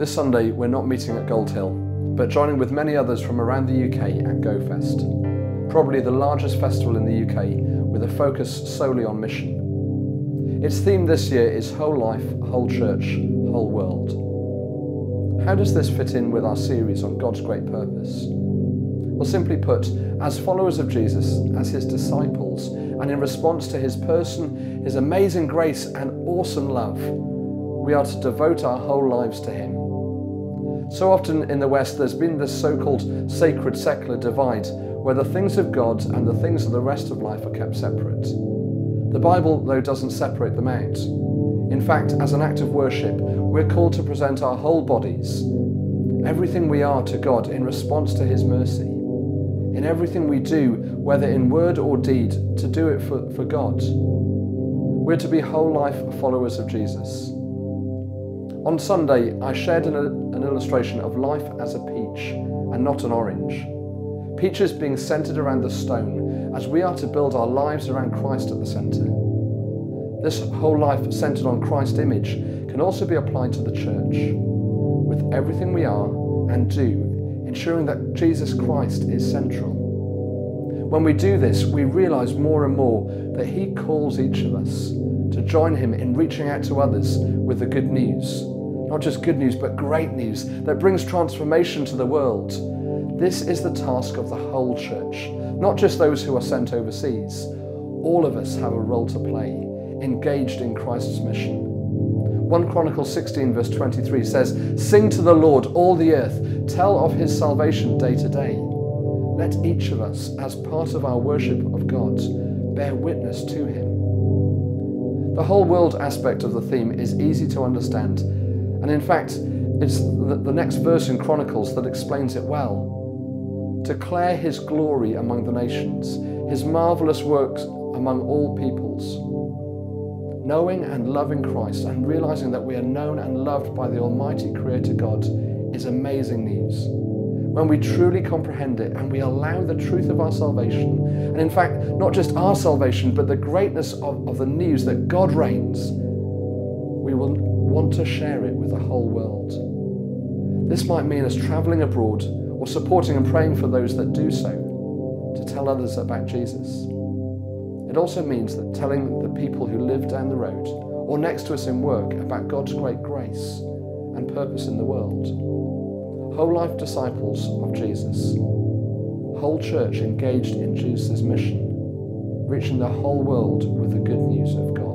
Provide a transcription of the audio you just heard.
This Sunday we're not meeting at Gold Hill, but joining with many others from around the UK at GOfest, probably the largest festival in the UK with a focus solely on mission. Its theme this year is Whole Life, Whole Church, Whole World. How does this fit in with our series on God's great purpose? Well, simply put, as followers of Jesus, as his disciples, and in response to his person, his amazing grace and awesome love, we are to devote our whole lives to him. So often in the West there's been this so-called sacred-secular divide where the things of God and the things of the rest of life are kept separate. The Bible, though, doesn't separate them out. In fact, as an act of worship, we're called to present our whole bodies, everything we are, to God in response to his mercy. In everything we do, whether in word or deed, to do it for God. We're to be whole life followers of Jesus. On Sunday, I shared an illustration of life as a peach and not an orange. Peaches being centered around the stone, as we are to build our lives around Christ at the center. This whole life centered on Christ's image can also be applied to the church, with everything we are and do, ensuring that Jesus Christ is central. When we do this, we realize more and more that he calls each of us to join him in reaching out to others with the good news. Not just good news, but great news that brings transformation to the world. This is the task of the whole church, not just those who are sent overseas. All of us have a role to play, engaged in Christ's mission. 1 Chronicles 16 verse 23 says, "Sing to the Lord, all the earth, tell of his salvation day to day." Let each of us, as part of our worship of God, bear witness to him. The whole world aspect of the theme is easy to understand, and in fact, it's the next verse in Chronicles that explains it well. Declare his glory among the nations, his marvelous works among all peoples. Knowing and loving Christ and realizing that we are known and loved by the Almighty Creator God is amazing news. When we truly comprehend it and we allow the truth of our salvation, and in fact, not just our salvation, but the greatness of the news that God reigns, we will want to share it with the whole world. This might mean us traveling abroad or supporting and praying for those that do so, to tell others about Jesus. It also means that telling the people who live down the road or next to us in work about God's great grace and purpose in the world. Whole life disciples of Jesus. Whole church engaged in Jesus' mission, reaching the whole world with the good news of God.